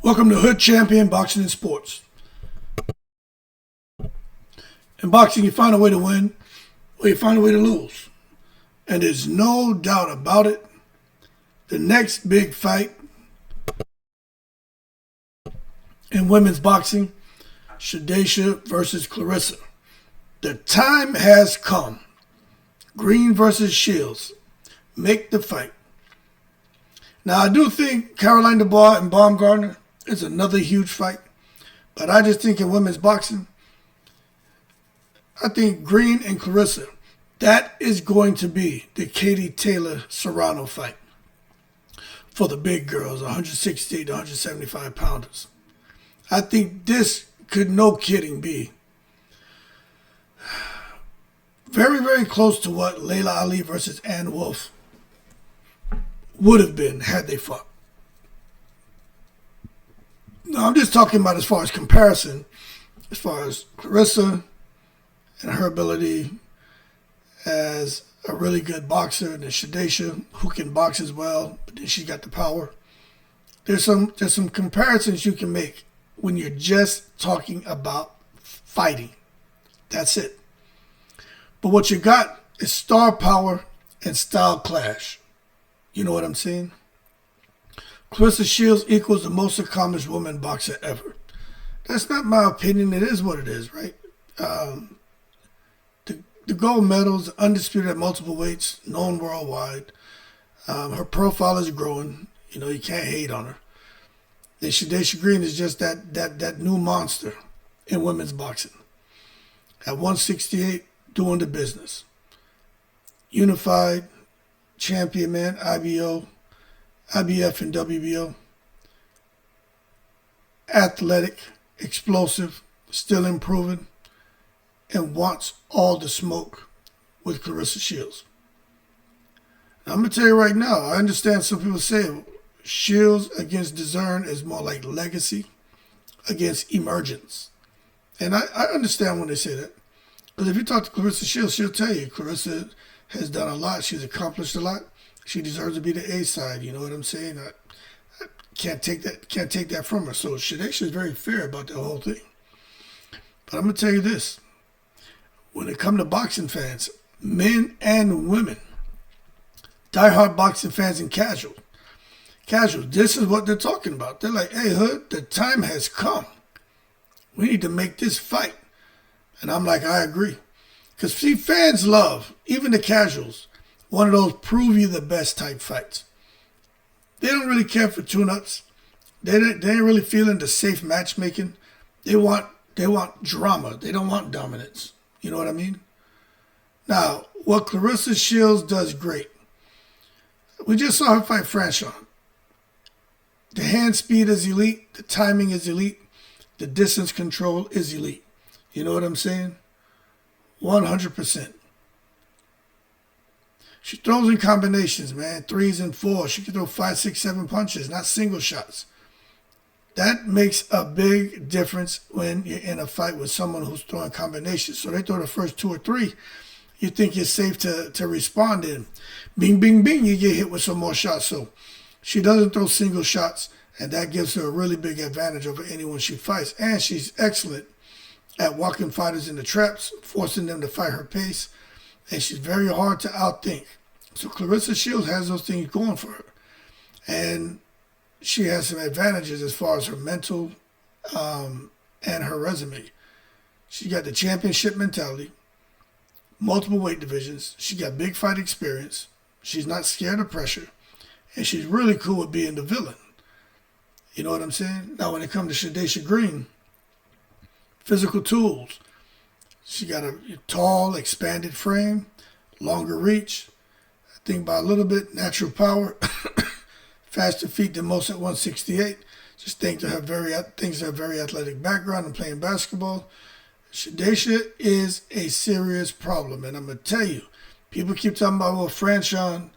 Welcome to Hood Champion Boxing and Sports. In boxing, you find a way to win or you find a way to lose. And there's no doubt about it. The next big fight in women's boxing, Shadasia versus Claressa. The time has come. Green versus Shields. Make the fight. Now, I do think Caroline Dubois and Baumgartner is another huge fight. But I just think in women's boxing, I think Green and Claressa, that is going to be the Katie Taylor-Serrano fight for the big girls, 160 to 175 pounders. I think this could, no kidding, be very, very close to what Laila Ali versus Anne Wolfe would have been had they fought. Now, I'm just talking about as far as comparison, as far as Claressa and her ability as a really good boxer, and then Shadasia, who can box as well, but then she's got the power. There's some comparisons you can make when you're just talking about fighting. That's it. But what you got is star power and style clash. You know what I'm saying? Claressa Shields equals the most accomplished woman boxer ever. That's not my opinion. It is what it is, right? The gold medals, undisputed at multiple weights, known worldwide. Her profile is growing. You know, you can't hate on her. And Shadasia Green is just that new monster in women's boxing. At 168, doing the business. Unified champion, man, IBO, IBF, and WBO. Athletic, explosive, still improving, and wants all the smoke with Claressa Shields. Now, I'm going to tell you right now, I understand some people say Shields against DAZN is more like legacy against emergence. And I understand when they say that. Because if you talk to Claressa Shields, she'll tell you Claressa has done a lot. She's accomplished a lot. She deserves to be the A side. You know what I'm saying? I can't take that from her. So Shadasia is very fair about the whole thing. But I'm going to tell you this. When it comes to boxing fans, men and women, diehard boxing fans and casual, this is what they're talking about. They're like, hey, Hood, the time has come. We need to make this fight. And I'm like, I agree. Because, see, fans love, even the casuals, one of those prove you the best type fights. They don't really care for tune-ups. They ain't really feeling the safe matchmaking. They want drama. They don't want dominance. You know what I mean? Now, what Claressa Shields does great. We just saw her fight Franchon. The hand speed is elite. The timing is elite. The distance control is elite. You know what I'm saying? 100%. She throws in combinations, man. 3s and 4s. She can throw 5, 6, 7 punches, not single shots. That makes a big difference when you're in a fight with someone who's throwing combinations. So they throw the first 2 or 3. You think you're safe to respond in. Bing, bing, bing, you get hit with some more shots. So she doesn't throw single shots, and that gives her a really big advantage over anyone she fights. And she's excellent at walking fighters into traps, forcing them to fight her pace. And she's very hard to outthink. So Claressa Shields has those things going for her. And she has some advantages as far as her mental and her resume. She got the championship mentality, multiple weight divisions. She got big fight experience. She's not scared of pressure. And she's really cool with being the villain. You know what I'm saying? Now, when it comes to Shadasia Green, physical tools. She got a tall, expanded frame, longer reach. I think by a little bit, natural power. Faster feet than most at 168. Just thanks to her very athletic background and playing basketball. Shadasia is a serious problem. And I'm going to tell you, people keep talking about, well, Franchon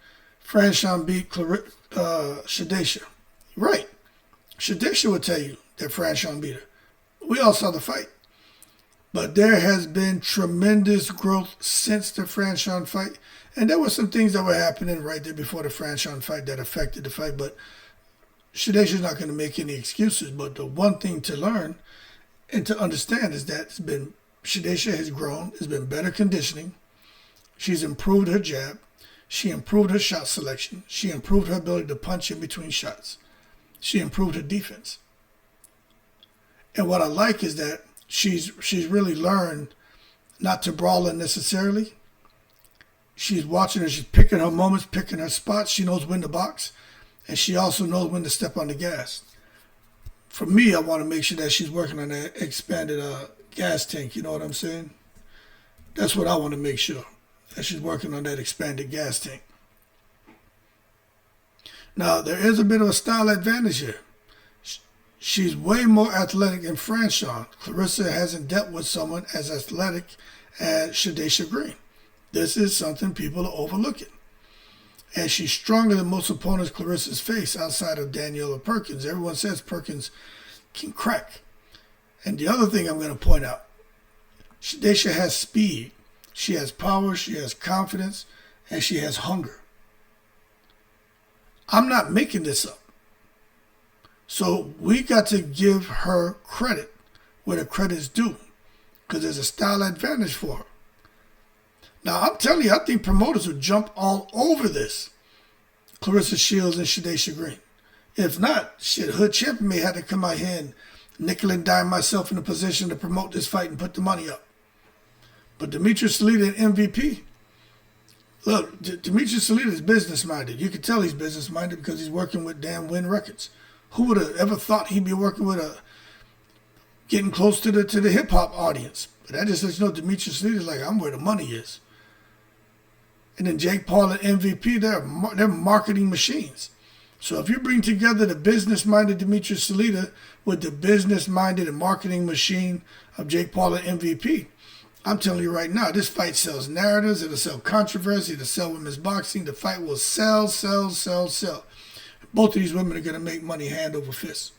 beat Shadasia. Right. Shadasia would tell you that Franchon beat her. We all saw the fight. But there has been tremendous growth since the Franchon fight. And there were some things that were happening right there before the Franchon fight that affected the fight. But Shadasia's not going to make any excuses, but the one thing to learn and to understand is that Shadasia has grown, has been better conditioning. She's improved her jab. She improved her shot selection. She improved her ability to punch in between shots. She improved her defense. And what I like is that she's really learned not to brawl unnecessarily. She's watching her. She's picking her moments, picking her spots. She knows when to box. And she also knows when to step on the gas. For me, I want to make sure that she's working on that expanded gas tank. You know what I'm saying? That's what I want to make sure. That she's working on that expanded gas tank. Now, there is a bit of a style advantage here. She's way more athletic than Franchon. Claressa hasn't dealt with someone as athletic as Shadasia Green. This is something people are overlooking. And she's stronger than most opponents Claressa's face outside of Daniela Perkins. Everyone says Perkins can crack. And the other thing I'm going to point out, Shadasia has speed. She has power, she has confidence, and she has hunger. I'm not making this up. So we got to give her credit where the credit's due, because there's a style advantage for her. Now, I'm telling you, I think promoters would jump all over this. Claressa Shields and Shadasia Green. If not, shit, Hood Champion may have to come out here and nickel and dime myself in a position to promote this fight and put the money up. But Demetrius Salita and MVP, look, Demetrius Salita is business-minded. You can tell he's business-minded because he's working with damn Win Records. Who would have ever thought he'd be working with getting close to the hip-hop audience? But that just lets you know Demetrius Salita is like, I'm where the money is. And then Jake Paul and MVP, they're marketing machines. So if you bring together the business-minded Demetrius Salita with the business-minded and marketing machine of Jake Paul and MVP, I'm telling you right now, this fight sells narratives, it'll sell controversy, it'll sell women's boxing. The fight will sell. Both of these women are going to make money hand over fist.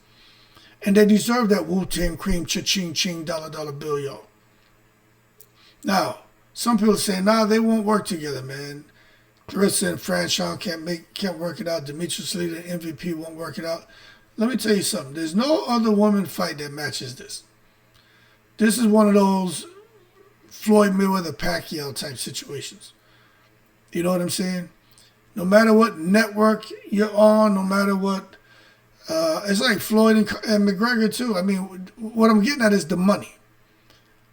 And they deserve that Wu-Tang Cream cha-ching ching dollar bill, y'all. Now, some people say, nah, they won't work together, man. Claressa and Franchon can't work it out. Demetrius Salita and MVP won't work it out. Let me tell you something. There's no other woman fight that matches this. This is one of those Floyd Mayweather-Pacquiao type situations. You know what I'm saying? No matter what network you're on, no matter what, it's like Floyd and McGregor too. I mean, what I'm getting at is the money.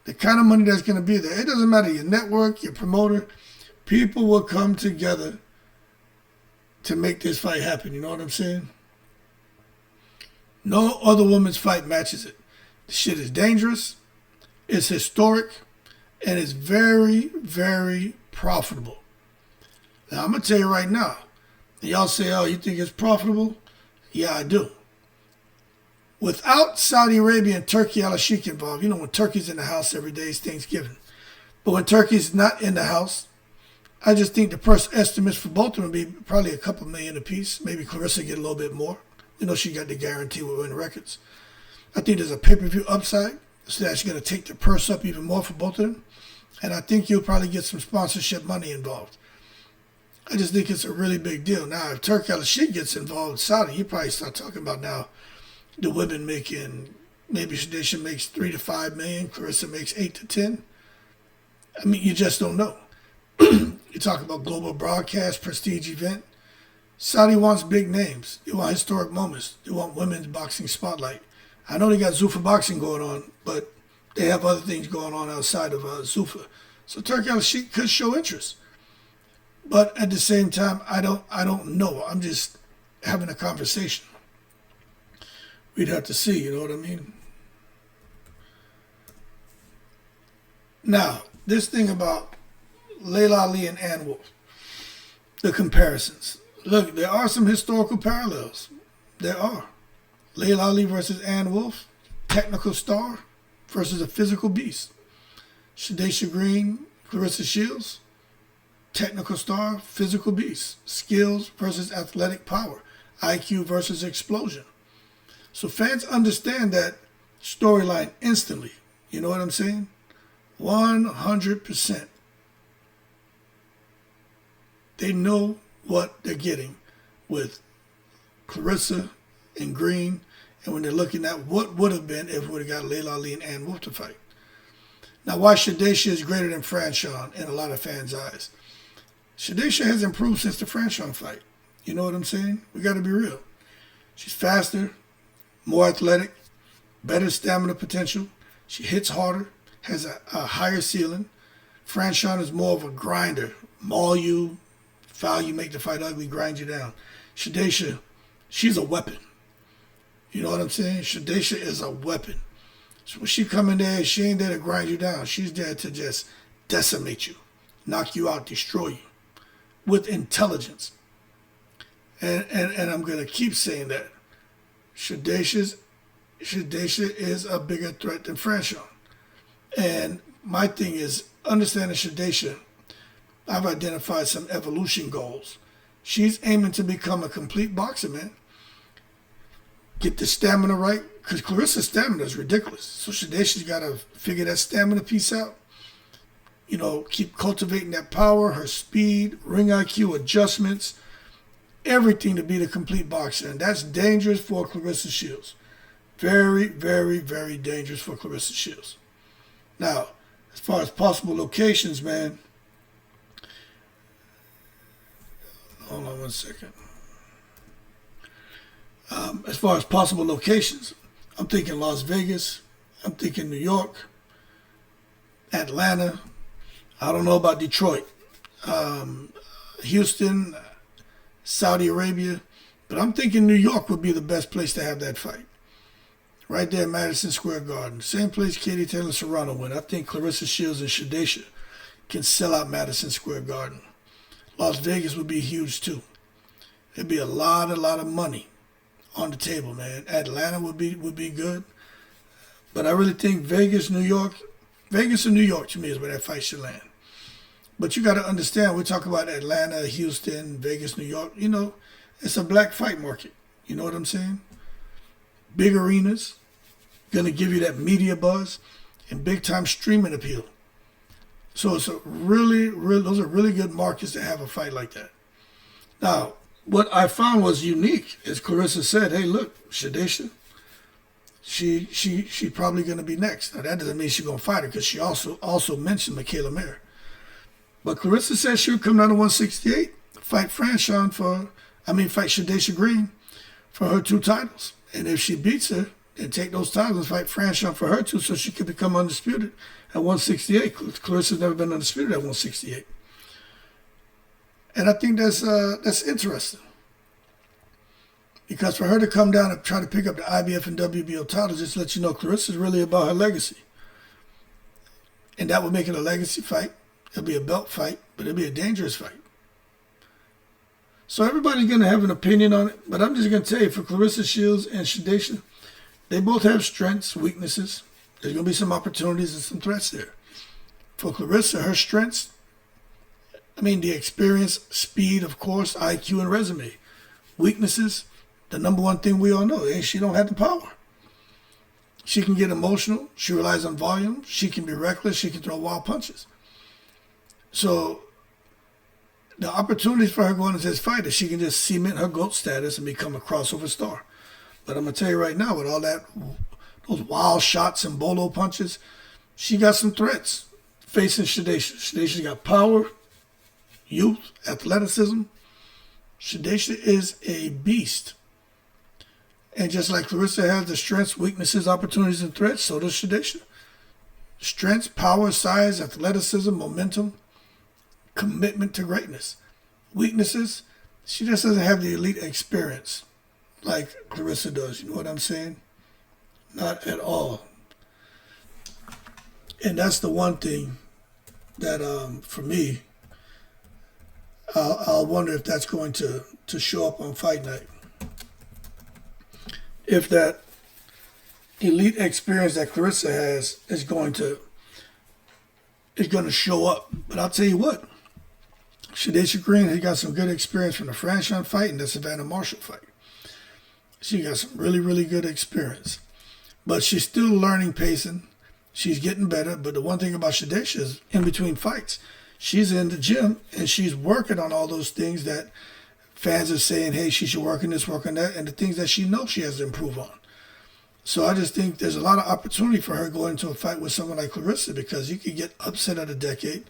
The kind of money that's going to be there. It doesn't matter your network, your promoter. People will come together to make this fight happen. You know what I'm saying? No other women's fight matches it. The shit is dangerous. It's historic. And it's very, very profitable. Now, I'm going to tell you right now. Y'all say, oh, you think it's profitable? Yeah, I do. Without Saudi Arabia and Turkey al-Sheikh involved, you know, when Turkey's in the house every day, it's Thanksgiving. But when Turkey's not in the house, I just think the purse estimates for both of them would be probably a couple million apiece. Maybe Claressa get a little bit more. You know, she got the guarantee with Win Records. I think there's a pay-per-view upside, so that's going to take the purse up even more for both of them. And I think you'll probably get some sponsorship money involved. I just think it's a really big deal. Now, if Turkey al-Sheikh gets involved with Saudi, you probably start talking about now the women making, maybe Shadasia makes 3 to 5 million, Claressa makes 8 to 10. I mean, you just don't know. You talk about global broadcast, prestige event. Saudi wants big names. They want historic moments. They want women's boxing spotlight. I know they got Zuffa boxing going on, but they have other things going on outside of Zuffa. So Turkey al-Sheikh could show interest. But at the same time, I don't know. I'm just having a conversation. We'd have to see, you know what I mean? Now, this thing about Laila Ali and Anne Wolfe, the comparisons. Look, there are some historical parallels. There are. Laila Ali versus Anne Wolfe, technical star versus a physical beast. Shadasia Green, Claressa Shields, technical star, physical beast. Skills versus athletic power. IQ versus explosion. So fans understand that storyline instantly. You know what I'm saying? 100%. They know what they're getting with Claressa and Green, and when they're looking at what would have been if we would have got Laila Ali and Anne Wolfe to fight. Now, why Shadasia is greater than Franchon in a lot of fans' eyes. Shadasia has improved since the Franchon fight. You know what I'm saying? We got to be real. She's faster, more athletic, better stamina potential. She hits harder, has a higher ceiling. Franchon is more of a grinder. Maul you, foul you, make the fight ugly, grind you down. Shadasia, she's a weapon. You know what I'm saying? Shadasia is a weapon. So when she come in there, she ain't there to grind you down. She's there to just decimate you, knock you out, destroy you with intelligence. And I'm going to keep saying that. Shadasia is a bigger threat than Franchon. And my thing is, understanding Shadasia, I've identified some evolution goals. She's aiming to become a complete boxer, man. Get the stamina right, because Claressa's stamina is ridiculous. So Shadasia's got to figure that stamina piece out. You know, keep cultivating that power, her speed, ring IQ, adjustments, everything to be the complete boxer. And that's dangerous for Claressa Shields. Very, very, very dangerous for Claressa Shields. Now, as far as possible locations, man, hold on one second. As far as possible locations, I'm thinking Las Vegas, I'm thinking New York, Atlanta, I don't know about Detroit, Houston, Saudi Arabia, but I'm thinking New York would be the best place to have that fight. Right there at Madison Square Garden. Same place Katie Taylor Serrano went. I think Claressa Shields and Shadasia can sell out Madison Square Garden. Las Vegas would be huge too. There'd be a lot of money on the table, man. Atlanta would be good. But I really think Vegas and New York to me is where that fight should land. But you got to understand, we're talking about Atlanta, Houston, Vegas, New York. You know, it's a black fight market. You know what I'm saying? Big arenas, going to give you that media buzz and big time streaming appeal. So it's those are really good markets to have a fight like that. Now, what I found was unique is Claressa said, hey, look, Shadasia, she probably going to be next. Now, that doesn't mean she's going to fight her, because she also mentioned Michaela Mayer. But Claressa said she would come down to 168, fight Shadasia Green for her 2 titles. And if she beats her, then take those titles and fight Franchon for her too, so she could become undisputed at 168. Claressa's never been undisputed at 168. And I think that's interesting. Because for her to come down and try to pick up the IBF and WBO titles, just let you know Claressa's really about her legacy. And that would make it a legacy fight. It'll be a belt fight, but it'll be a dangerous fight. So everybody's going to have an opinion on it, but I'm just going to tell you, for Claressa Shields and Shadasia, they both have strengths, weaknesses. There's going to be some opportunities and some threats there. For Claressa, her strengths, the experience, speed, of course, IQ, and resume. Weaknesses, the number one thing we all know is she don't have the power. She can get emotional. She relies on volume. She can be reckless. She can throw wild punches. So the opportunities for her going into this fight is she can just cement her GOAT status and become a crossover star. But I'm going to tell you right now, with all those wild shots and bolo punches, she got some threats facing Shadasia. Shadasia's got power, youth, athleticism. Shadasia is a beast. And just like Claressa has the strengths, weaknesses, opportunities, and threats, so does Shadasia. Strengths, power, size, athleticism, momentum, commitment to greatness. Weaknesses, she just doesn't have the elite experience like Claressa does. You know what I'm saying? Not at all. And that's the one thing that, for me, I'll wonder if that's going to show up on fight night. If that elite experience that Claressa has is going to show up. But I'll tell you what, Shadasia Green has got some good experience from the Franchon fight and the Savannah Marshall fight. She got some really, really good experience. But she's still learning pacing. She's getting better. But the one thing about Shadasia is, in between fights, she's in the gym and she's working on all those things that fans are saying, hey, she should work on this, work on that, and the things that she knows she has to improve on. So I just think there's a lot of opportunity for her going into a fight with someone like Claressa, because you could get upset of the decade,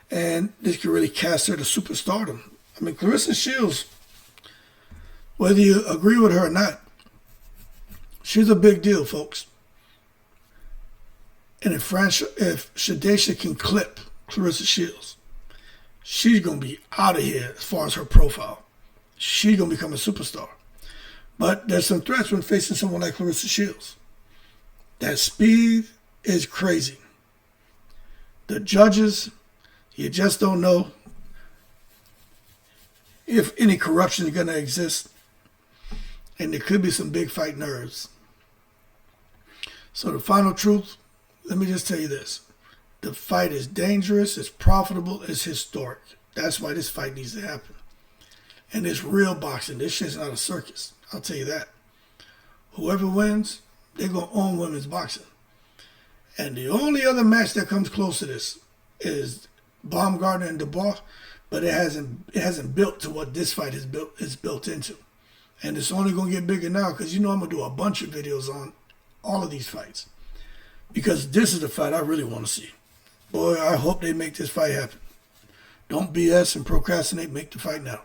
and this could really cast her to superstardom. I mean, Claressa Shields, whether you agree with her or not, she's a big deal, folks. And if Shadasia can clip Claressa Shields, she's going to be out of here as far as her profile. She's going to become a superstar. But there's some threats when facing someone like Claressa Shields. That speed is crazy. The judges, you just don't know if any corruption is going to exist. And there could be some big fight nerves. So the final truth, let me just tell you this. The fight is dangerous, it's profitable, it's historic. That's why this fight needs to happen. And it's real boxing. This shit's not a circus. I'll tell you that. Whoever wins, they're going to own women's boxing. And the only other match that comes close to this is Baumgartner and Dubois, but it hasn't built to what this fight is built into. And it's only going to get bigger now, because you know I'm going to do a bunch of videos on all of these fights. Because this is the fight I really want to see. Boy, I hope they make this fight happen. Don't BS and procrastinate, make the fight now.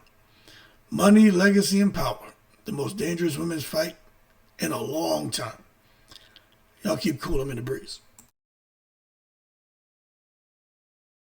Money, legacy, and power. The most dangerous women's fight in a long time. Y'all keep cool, I'm in the breeze.